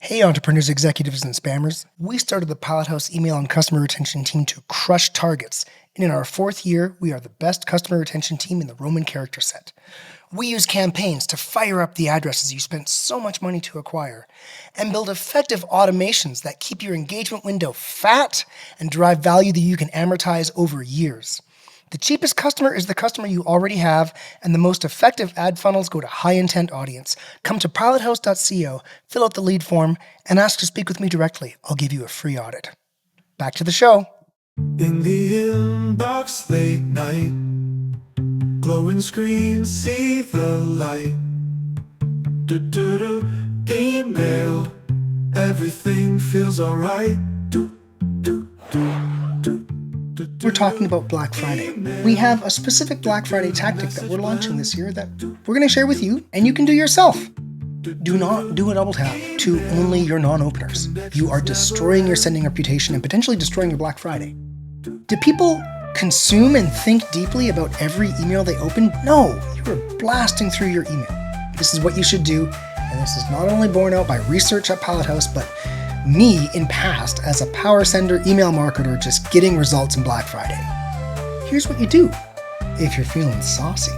Hey, entrepreneurs, executives, and spammers. We started the Pilothouse email and customer retention team to crush targets. And in our fourth year, we are the best customer retention team in the Roman character set. We use campaigns to fire up the addresses you spent so much money to acquire and build effective automations that keep your engagement window fat and drive value that you can amortize over years. The cheapest customer is the customer you already have, and the most effective ad funnels go to high-intent audience. Come to pilothouse.co, fill out the lead form, and ask to speak with me directly. I'll give you a free audit. Back to the show. In the inbox late night, glowing screen, see the light. Email, everything feels alright. We're talking about Black Friday. We have a specific Black Friday tactic that we're launching this year that we're going to share with you, and you can do yourself. Do not do a double tap to only your non-openers. You are destroying your sending reputation and potentially destroying your Black Friday. Do people consume and think deeply about every email they open? No, you are blasting through your email. This is what you should do, and this is not only borne out by research at Pilothouse, but me in past as a power sender email marketer just getting results in Black Friday. Here's what you do if you're feeling saucy.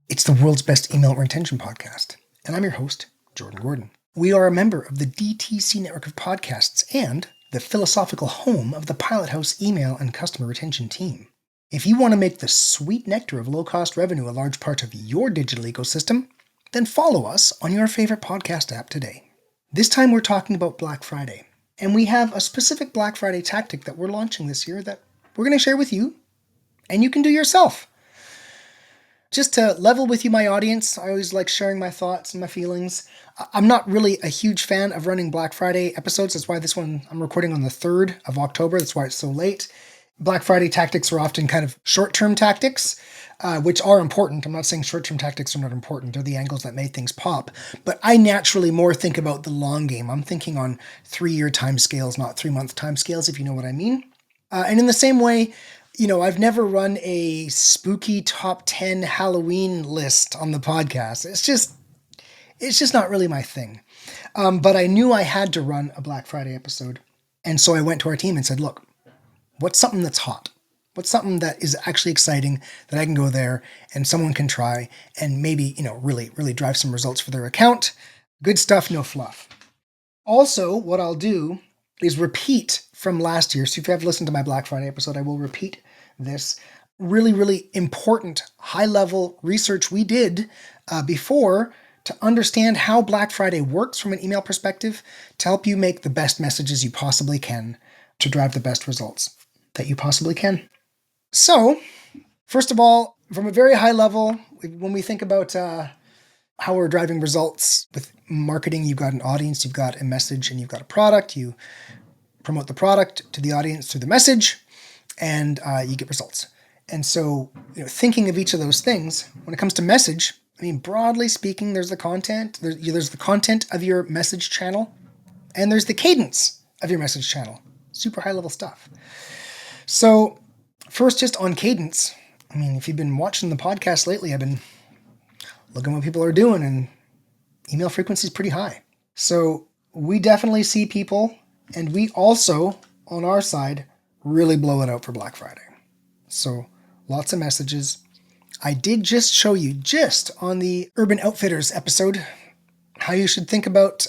It's the world's best email retention podcast, and I'm your host, Jordan Gordon. We are a member of the DTC network of podcasts and the philosophical home of the Pilothouse email and customer retention team. If you want to make the sweet nectar of low-cost revenue a large part of your digital ecosystem, then follow us on your favorite podcast app today. This time we're talking about Black Friday, and we have a specific Black Friday tactic that we're launching this year that we're going to share with you, and you can do yourself. Just to level with you, my audience, I always like sharing my thoughts and my feelings. I'm not really a huge fan of running Black Friday episodes. That's why this one I'm recording on the 3rd of October. That's why it's so late. Black Friday tactics are often kind of short-term tactics, which are important. I'm not saying short-term tactics are not important. They're the angles that made things pop. But I naturally more think about the long game. I'm thinking on 3-year timescales, not 3-month timescales, if you know what I mean. And in the same way, I've never run a spooky top 10 Halloween list on the podcast. It's just not really my thing. But I knew I had to run a Black Friday episode. And so I went to our team and said, look, what's something that's hot? What's something that is actually exciting that I can go there and someone can try and maybe, really drive some results for their account? Good stuff, no fluff. Also, what I'll do is repeat from last year. So if you have listened to my Black Friday episode, I will repeat this really, really important high-level research we did before to understand how Black Friday works from an email perspective to help you make the best messages you possibly can to drive the best results that you possibly can. So, first of all, from a very high level, when we think about how we're driving results with marketing, you've got an audience, you've got a message, and you've got a product. You promote the product to the audience through the message, and you get results. And so, thinking of each of those things, when it comes to message, broadly speaking, there's the content. There's the content of your message channel, and there's the cadence of your message channel. Super high level stuff. So first, just on cadence, if you've been watching the podcast lately, I've been looking what people are doing, and email frequency is pretty high. So we definitely see people, and we also, on our side, really blow it out for Black Friday. So lots of messages. I did just show you, just on the Urban Outfitters episode, how you should think about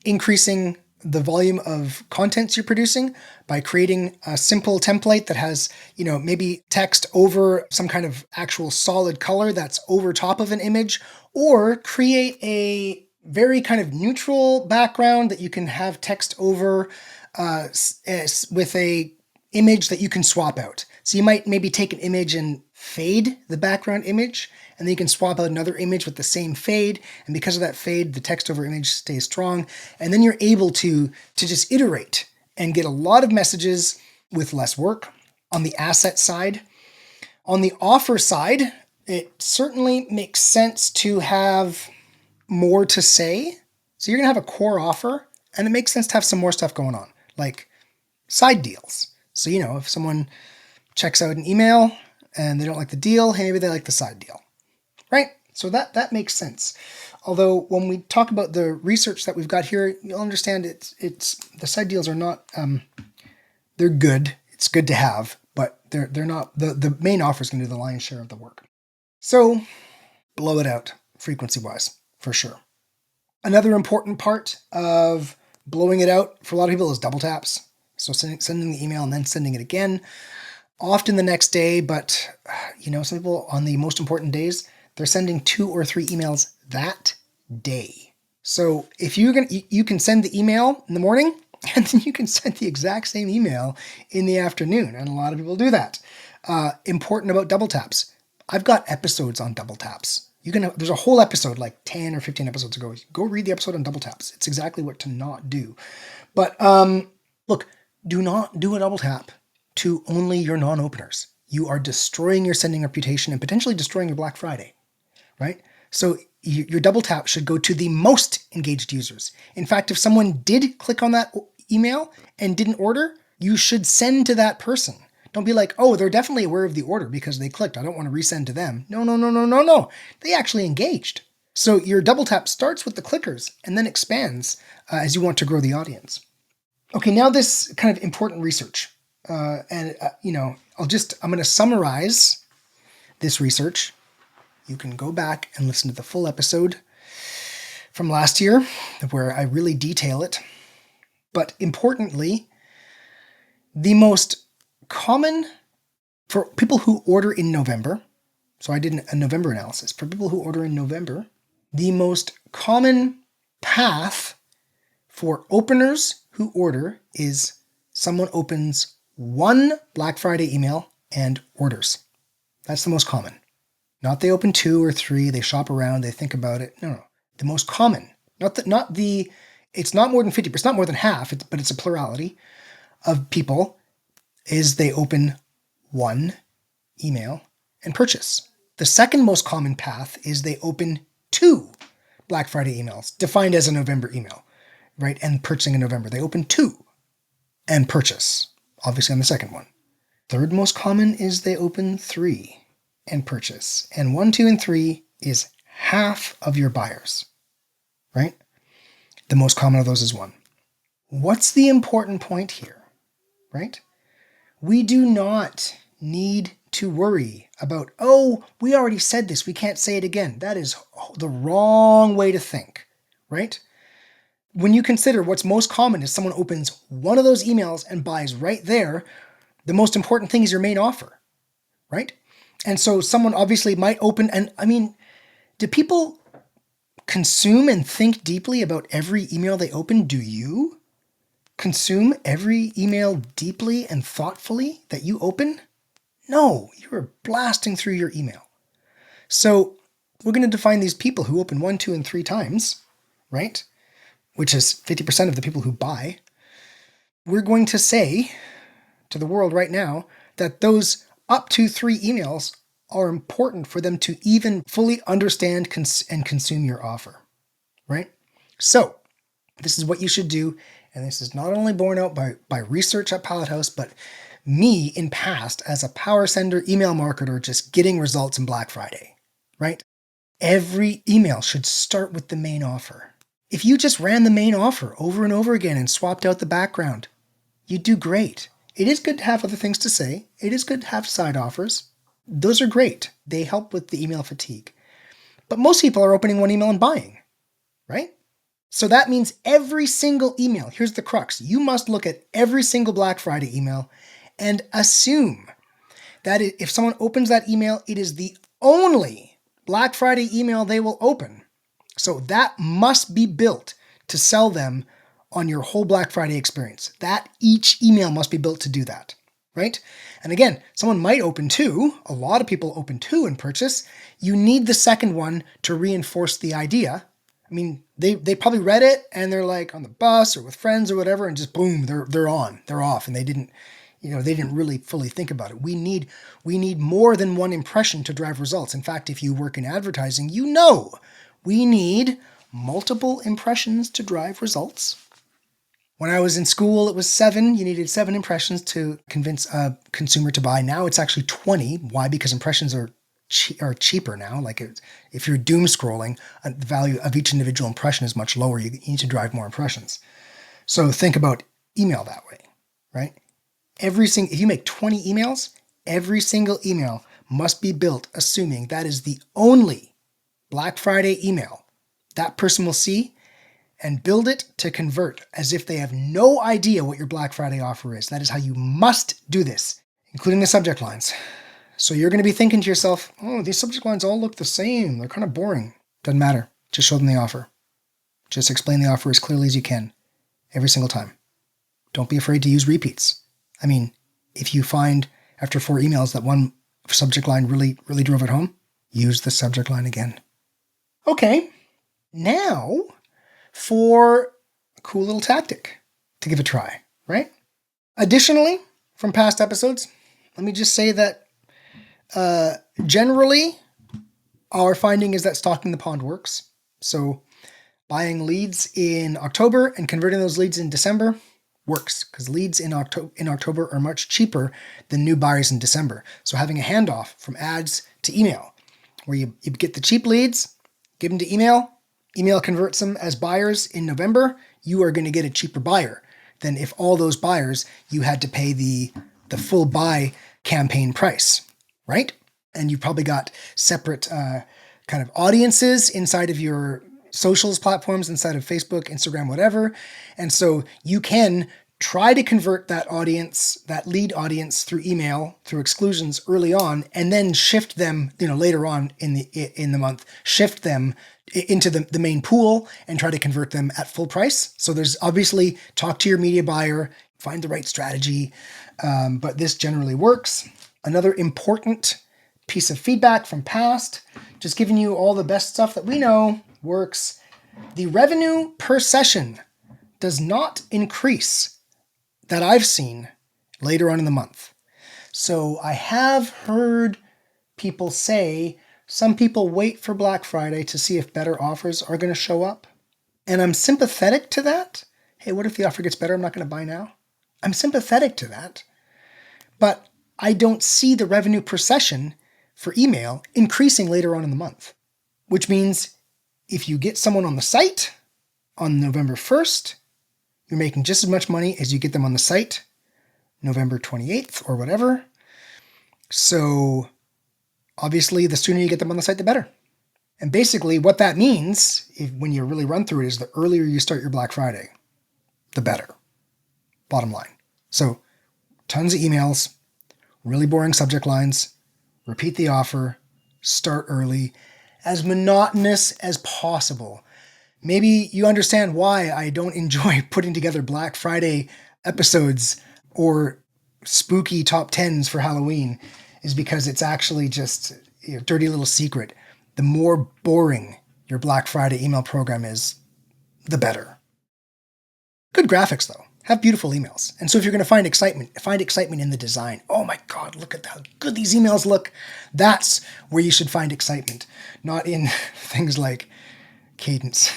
increasing the volume of contents you're producing by creating a simple template that has, maybe text over some kind of actual solid color that's over top of an image, or create a very kind of neutral background that you can have text over with a image that you can swap out. So you might maybe take an image and fade the background image, and then you can swap out another image with the same fade. And because of that fade, the text over image stays strong. And then you're able to just iterate and get a lot of messages with less work. On the asset side, on the offer side, it certainly makes sense to have more to say. So you're going to have a core offer, and it makes sense to have some more stuff going on, like side deals. So, if someone checks out an email and they don't like the deal. Hey, maybe they like the side deal, right? So that makes sense. Although when we talk about the research that we've got here, you'll understand it's the side deals are not they're good. It's good to have, but they're not the main offer is going to do the lion's share of the work. So blow it out frequency wise for sure. Another important part of blowing it out for a lot of people is double taps. So sending the email and then sending it again, often the next day. But some people on the most important days, they're sending 2 or 3 emails that day. So if you can send the email in the morning, and then you can send the exact same email in the afternoon. And a lot of people do that. Important about double taps. I've got episodes on double taps. There's a whole episode, like 10 or 15 episodes ago. Go read the episode on double taps. It's exactly what to not do. But look, do not do a double tap to only your non-openers. You are destroying your sending reputation and potentially destroying your Black Friday, right? So your double tap should go to the most engaged users. In fact, if someone did click on that email and didn't order, you should send to that person. Don't be like, oh, they're definitely aware of the order because they clicked. I don't want to resend to them. No. They actually engaged. So your double tap starts with the clickers and then expands as you want to grow the audience. Okay, now this kind of important research. I'm going to summarize this research. You can go back and listen to the full episode from last year where I really detail it. But importantly, the most common for people who order in November, so I did a November analysis. For people who order in November, the most common path for openers who order is someone opens one Black Friday email and orders. That's the most common. Not they open 2 or 3, they shop around, they think about it. No. The most common, it's not more than 50%, it's not more than half, but it's a plurality of people, is they open one email and purchase. The second most common path is they open 2 Black Friday emails, defined as a November email, right? And purchasing in November. They open 2 and purchase, obviously on the second one. Third most common is they open 3 and purchase. And 1, 2, and 3 is half of your buyers, right? The most common of those is 1. What's the important point here, right? We do not need to worry about, oh, we already said this, we can't say it again. That is the wrong way to think, right? When you consider what's most common is someone opens one of those emails and buys right there, the most important thing is your main offer, right? And so someone obviously might open, and do people consume and think deeply about every email they open? Do you consume every email deeply and thoughtfully that you open? No, you're blasting through your email. So we're going to define these people who open 1, 2, and 3 times, right? Which is 50% of the people who buy. We're going to say to the world right now that those up to 3 emails are important for them to even fully understand and consume your offer, right? So this is what you should do. And this is not only borne out by research at Pilothouse, but me in past as a power sender email marketer just getting results in Black Friday, right? Every email should start with the main offer. If you just ran the main offer over and over again and swapped out the background, you'd do great. It is good to have other things to say. It is good to have side offers. Those are great. They help with the email fatigue. But most people are opening one email and buying, right? So that means every single email, here's the crux, you must look at every single Black Friday email and assume that if someone opens that email, it is the only Black Friday email they will open. So that must be built to sell them on your whole Black Friday experience. That each email must be built to do that, right? And again, someone might open 2, a lot of people open 2 and purchase. You need the second one to reinforce the idea. They probably read it and they're like on the bus or with friends or whatever, and just boom, they're off, and they didn't really fully think about it. We need more than one impression to drive results. In fact, if you work in advertising, we need multiple impressions to drive results. When I was in school, it was 7. You needed 7 impressions to convince a consumer to buy. Now it's actually 20. Why? Because impressions are cheaper now. Like if you're doom scrolling, the value of each individual impression is much lower. You need to drive more impressions. So think about email that way, right? If you make 20 emails, every single email must be built assuming that is the only Black Friday email that person will see, and build it to convert as if they have no idea what your Black Friday offer is. That is how you must do this, including the subject lines. So you're going to be thinking to yourself, oh, these subject lines all look the same. They're kind of boring. Doesn't matter. Just show them the offer. Just explain the offer as clearly as you can every single time. Don't be afraid to use repeats. I mean, if you find after 4 emails that one subject line really, really drove it home, use the subject line again. Okay, now for a cool little tactic to give a try, right? Additionally, from past episodes, let me just say that generally our finding is that stocking the pond works. So buying leads in October and converting those leads in December works, because leads in October are much cheaper than new buyers in December. So having a handoff from ads to email, where you get the cheap leads, give them to email converts them as buyers in November, you are going to get a cheaper buyer than if all those buyers you had to pay the full buy campaign price, right? And you've probably got separate kind of audiences inside of your socials platforms, inside of Facebook, Instagram, whatever. And so you can try to convert that audience, that lead audience, through email, through exclusions early on, and then shift them, later on in the month, shift them into the main pool and try to convert them at full price. So there's obviously talk to your media buyer, find the right strategy, but this generally works. Another important piece of feedback from past, just giving you all the best stuff that we know works. The revenue per session does not increase that I've seen later on in the month. So I have heard people say some people wait for Black Friday to see if better offers are going to show up. And I'm sympathetic to that. Hey, what if the offer gets better? I'm not going to buy now. I'm sympathetic to that. But I don't see the revenue per session for email increasing later on in the month, which means if you get someone on the site on November 1st, you're making just as much money as you get them on the site November 28th or whatever. So obviously, the sooner you get them on the site, the better. And basically what that means, when you really run through it, is the earlier you start your Black Friday, the better. Bottom line. So tons of emails, really boring subject lines, repeat the offer, start early, as monotonous as possible. Maybe you understand why I don't enjoy putting together Black Friday episodes or spooky top 10s for Halloween, is because it's actually just a dirty little secret. The more boring your Black Friday email program is, the better. Good graphics though. Have beautiful emails. And so if you're going to find excitement in the design. Oh my God, look at how good these emails look. That's where you should find excitement, not in things like Cadence.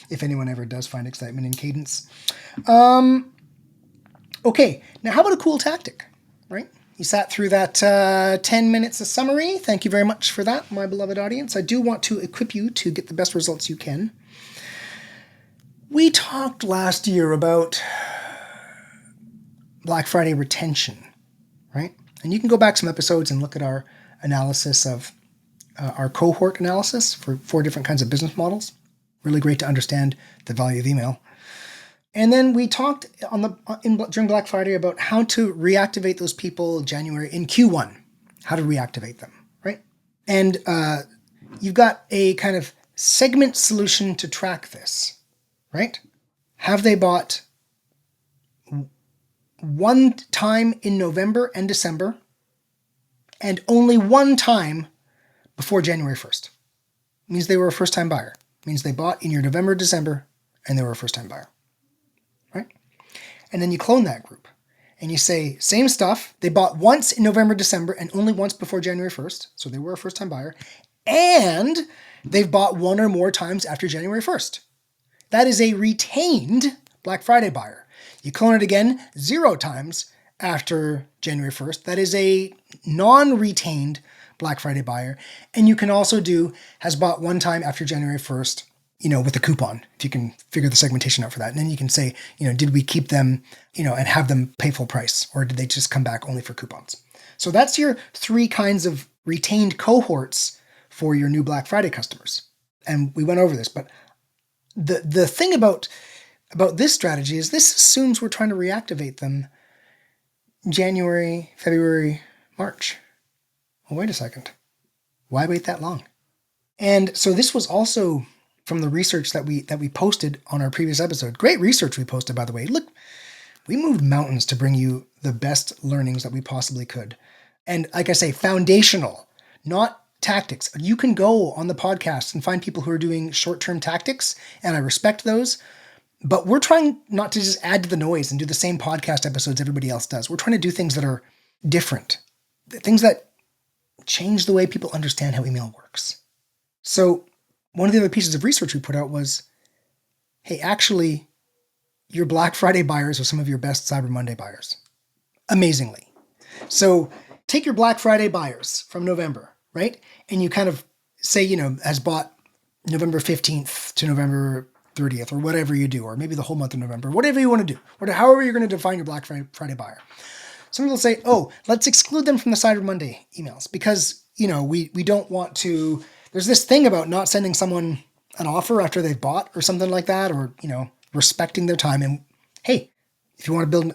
If anyone ever does find excitement in Cadence. Okay, now how about a cool tactic, right? You sat through that 10 minutes of summary. Thank you very much for that, my beloved audience. I do want to equip you to get the best results you can. We talked last year about Black Friday retention, right? And you can go back some episodes and look at our analysis of our cohort analysis for 4 different kinds of business models. Really great to understand the value of email. And then we talked during Black Friday about how to reactivate those people in Q1, how to reactivate them, right? And you've got a kind of segment solution to track this, right? Have they bought one time in November and December and only one time before January 1st? It means they were a first-time buyer. It means they bought in your November, December, and they were a first-time buyer, right? And then you clone that group and you say, same stuff. They bought once in November, December, and only once before January 1st. So they were a first-time buyer. And they've bought one or more times after January 1st. That is a retained Black Friday buyer. You clone it again 0 times after January 1st. That is a non-retained Black Friday buyer. And you can also do has bought 1 time after January 1st, with a coupon, if you can figure the segmentation out for that. And then you can say, did we keep them, and have them pay full price, or did they just come back only for coupons? So that's your 3 kinds of retained cohorts for your new Black Friday customers. And we went over this, but the thing about this strategy is this assumes we're trying to reactivate them January, February, March. Well, wait a second. Why wait that long? And so this was also from the research that we posted on our previous episode. Great research we posted, by the way. Look, we moved mountains to bring you the best learnings that we possibly could. And like I say, foundational, not tactics. You can go on the podcast and find people who are doing short-term tactics, and I respect those. But we're trying not to just add to the noise and do the same podcast episodes everybody else does. We're trying to do things that are different, things that change the way people understand how email works. So one of the other pieces of research we put out was, hey, actually, your Black Friday buyers are some of your best Cyber Monday buyers. Amazingly. So take your Black Friday buyers from November, right? And you kind of say, has bought November 15th to November 30th or whatever you do, or maybe the whole month of November, whatever you want to do, however you're going to define your Black Friday buyer. Some people say, let's exclude them from the Cyber Monday emails because, we don't want to, there's this thing about not sending someone an offer after they've bought or something like that, or, respecting their time. And hey, if you want to build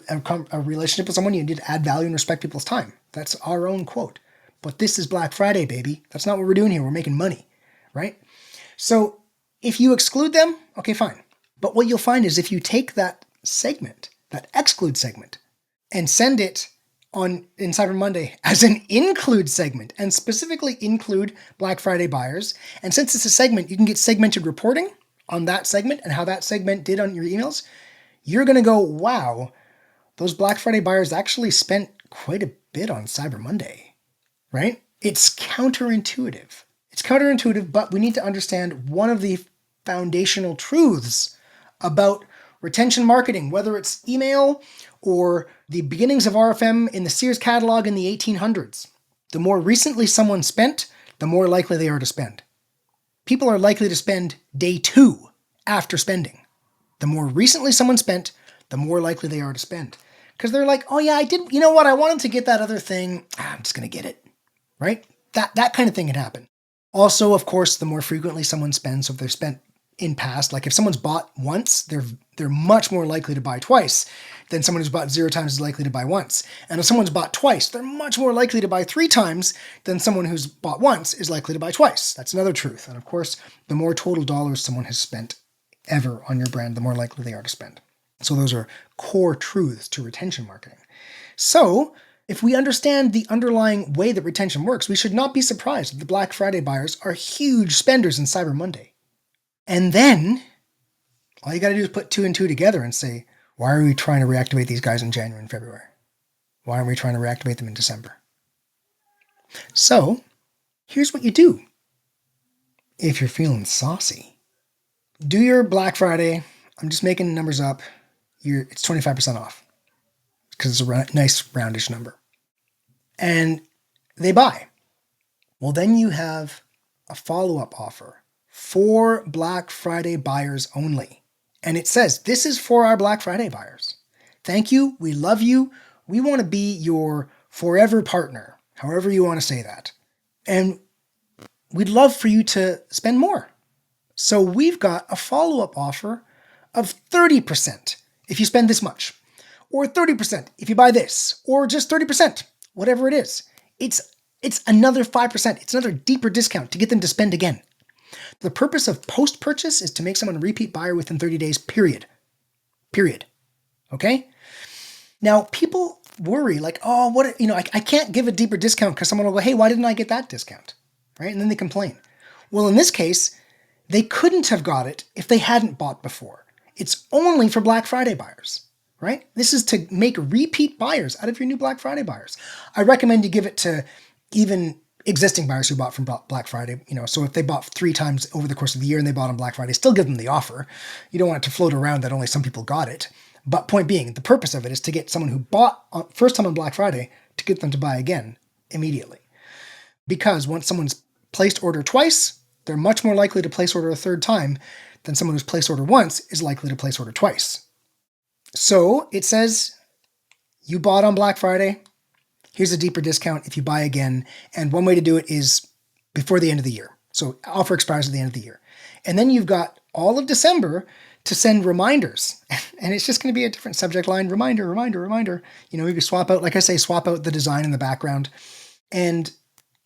a relationship with someone, you need to add value and respect people's time. That's our own quote. But this is Black Friday, baby. That's not what we're doing here. We're making money, right? So if you exclude them, okay, fine. But what you'll find is if you take that segment, that exclude segment, and send it in Cyber Monday as an include segment, and specifically include Black Friday buyers, and since it's a segment, you can get segmented reporting on that segment and how that segment did on your emails, you're going to go, wow, those Black Friday buyers actually spent quite a bit on Cyber Monday, right? It's counterintuitive. It's counterintuitive, but we need to understand one of the foundational truths about retention marketing, whether it's email or the beginnings of RFM in the Sears catalog in the 1800s. The more recently someone spent, the more likely they are to spend. People are likely to spend day 2 after spending. The more recently someone spent, the more likely they are to spend. Because they're like, oh yeah, I did, you know what, I wanted to get that other thing. I'm just going to get it, right? That kind of thing can happen. Also, of course, the more frequently someone spends, so if they've spent in past, like if someone's bought once, they're much more likely to buy twice than someone who's bought 0 times is likely to buy once. And if someone's bought twice, they're much more likely to buy 3 times than someone who's bought once is likely to buy twice. That's another truth. And of course, the more total dollars someone has spent ever on your brand, the more likely they are to spend. So those are core truths to retention marketing. So if we understand the underlying way that retention works, we should not be surprised that the Black Friday buyers are huge spenders in Cyber Monday. And then all you got to do is put 2 and 2 together and say, why are we trying to reactivate these guys in January and February? Why aren't we trying to reactivate them in December? So here's what you do. If you're feeling saucy, do your Black Friday. I'm just making numbers up. It's 25% off because it's a nice roundish number. And they buy. Well, then you have a follow-up offer for Black Friday buyers only. And it says, this is for our Black Friday buyers. Thank you. We love you. We want to be your forever partner, however you want to say that. And we'd love for you to spend more. So we've got a follow-up offer of 30% if you spend this much, or 30% if you buy this, or just 30%, whatever it is. It's another 5%. It's another deeper discount to get them to spend again. The purpose of post-purchase is to make someone a repeat buyer within 30 days, period. Period. Okay? Now, people worry like, oh, I can't give a deeper discount because someone will go, hey, why didn't I get that discount? Right? And then they complain. Well, in this case, they couldn't have got it if they hadn't bought before. It's only for Black Friday buyers, right? This is to make repeat buyers out of your new Black Friday buyers. I recommend you give it to even existing buyers who bought from Black Friday, so if they bought 3 times over the course of the year and they bought on Black Friday, still give them the offer. You don't want it to float around that only some people got it. But point being, the purpose of it is to get someone who bought first time on Black Friday to get them to buy again immediately. Because once someone's placed order twice, they're much more likely to place order a third time than someone who's placed order once is likely to place order twice. So it says you bought on Black Friday. Here's a deeper discount if you buy again. And one way to do it is before the end of the year. So offer expires at the end of the year. And then you've got all of December to send reminders. And it's just going to be a different subject line. Reminder, reminder, reminder. You can swap out, like I say, swap out the design in the background and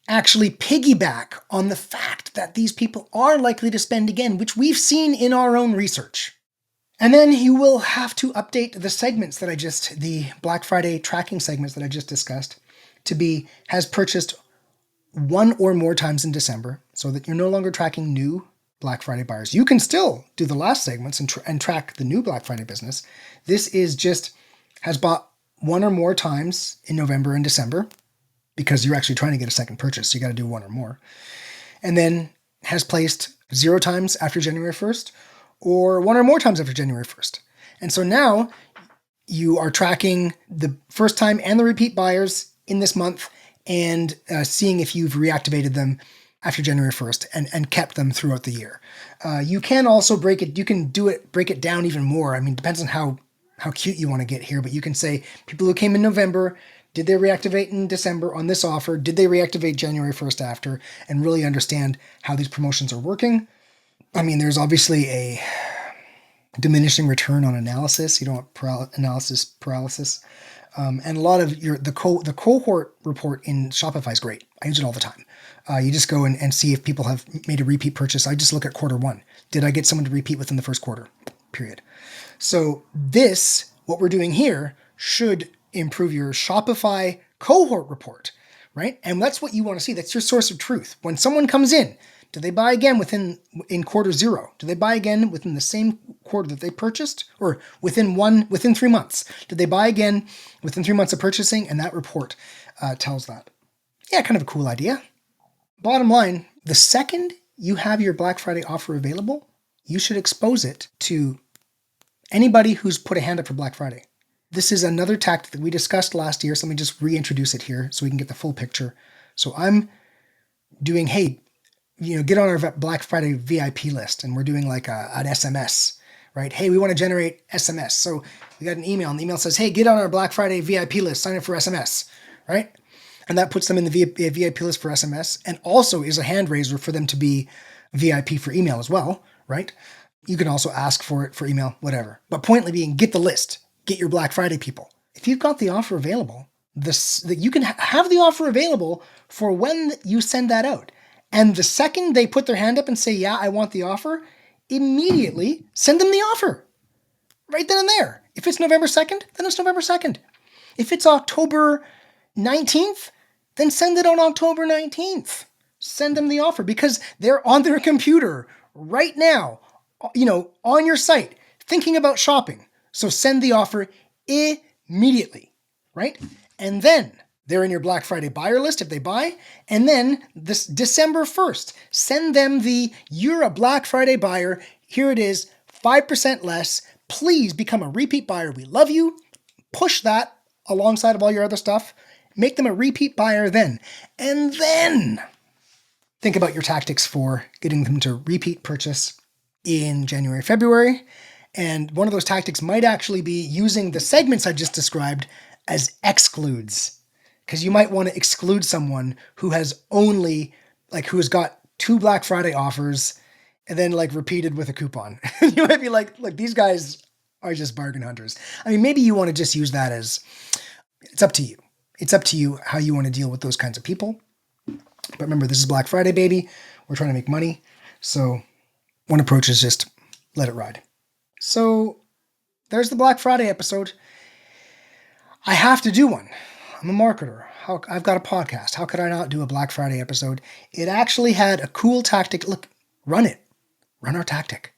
actually piggyback on the fact that these people are likely to spend again, which we've seen in our own research. And then you will have to update the segments the Black Friday tracking segments that I just discussed to be has purchased 1 or more times in December so that you're no longer tracking new Black Friday buyers. You can still do the last segments and track the new Black Friday business. This is just has bought 1 or more times in November and December because you're actually trying to get a second purchase. So you got to do 1 or more. And then has placed 0 times after January 1st or 1 or more times after January 1st. And so now you are tracking the first time and the repeat buyers in this month and seeing if you've reactivated them after January 1st and kept them throughout the year. You can also break it down even more. I mean, it depends on how cute you want to get here, but you can say people who came in November, did they reactivate in December on this offer? Did they reactivate January 1st after? And really understand how these promotions are working. I mean, there's obviously a diminishing return on analysis. You don't want analysis paralysis. And a lot of the cohort report in Shopify is great. I use it all the time. You just go and see if people have made a repeat purchase. I just look at quarter 1. Did I get someone to repeat within the first quarter? Period. So what we're doing here should improve your Shopify cohort report, right? And that's what you want to see. That's your source of truth. When someone comes in, do they buy again in quarter 0? Do they buy again within the same quarter that they purchased, or within 3 months? Did they buy again within 3 months of purchasing? And that report tells that. Yeah, kind of a cool idea. Bottom line, the second you have your Black Friday offer available, you should expose it to anybody who's put a hand up for Black Friday. This is another tactic that we discussed last year, so let me just reintroduce it here so we can get the full picture. So I'm doing, hey, get on our Black Friday VIP list, and we're doing like an SMS, right? Hey, we want to generate SMS. So we got an email, and the email says, hey, get on our Black Friday VIP list, sign up for SMS, right? And that puts them in the VIP list for SMS, and also is a hand raiser for them to be VIP for email as well, right? You can also ask for it for email, whatever. But point being, get the list. Get your Black Friday people. If you've got the offer available, you can have the offer available for when you send that out. And the second they put their hand up and say, yeah, I want the offer, immediately send them the offer. Right then and there. If it's November 2nd, then it's November 2nd. If it's October 19th, then send it on October 19th. Send them the offer because they're on their computer right now, on your site, thinking about shopping. So send the offer immediately, right? And then they're in your Black Friday buyer list if they buy. And then this December 1st, send them you're a Black Friday buyer. Here it is, 5% less. Please become a repeat buyer. We love you. Push that alongside of all your other stuff. Make them a repeat buyer then. And then think about your tactics for getting them to repeat purchase in January, February. And one of those tactics might actually be using the segments I just described as excludes. Because you might want to exclude someone who has who has got 2 Black Friday offers and then repeated with a coupon. You might be like, these guys are just bargain hunters. I mean, maybe you want to just use that as, it's up to you. It's up to you how you want to deal with those kinds of people. But remember, this is Black Friday, baby. We're trying to make money. So one approach is just let it ride. So there's the Black Friday episode. I have to do one. I'm a marketer. I've got a podcast. How could I not do a Black Friday episode? It actually had a cool tactic. Look, run it. Run our tactic.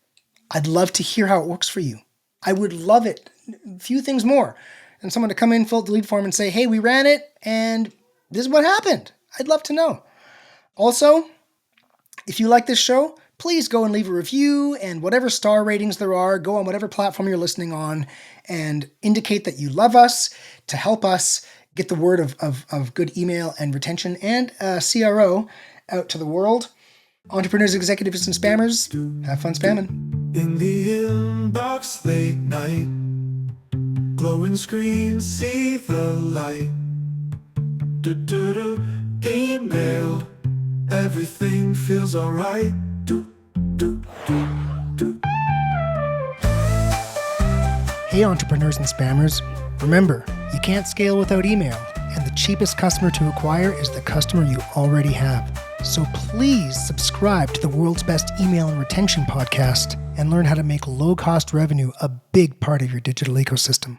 I'd love to hear how it works for you. I would love it. A few things more. And someone to come in, fill out the lead form and say, hey, we ran it and this is what happened. I'd love to know. Also, if you like this show, please go and leave a review, and whatever star ratings there are, go on whatever platform you're listening on and indicate that you love us to help us get the word of good email and retention and CRO out to the world. Entrepreneurs, executives, and spammers, have fun spamming. In the inbox late night, glowing screen, see the light. Email, everything feels alright. Hey entrepreneurs and spammers, remember, you can't scale without email, and the cheapest customer to acquire is the customer you already have. So please subscribe to the world's best email and retention podcast and learn how to make low-cost revenue a big part of your digital ecosystem.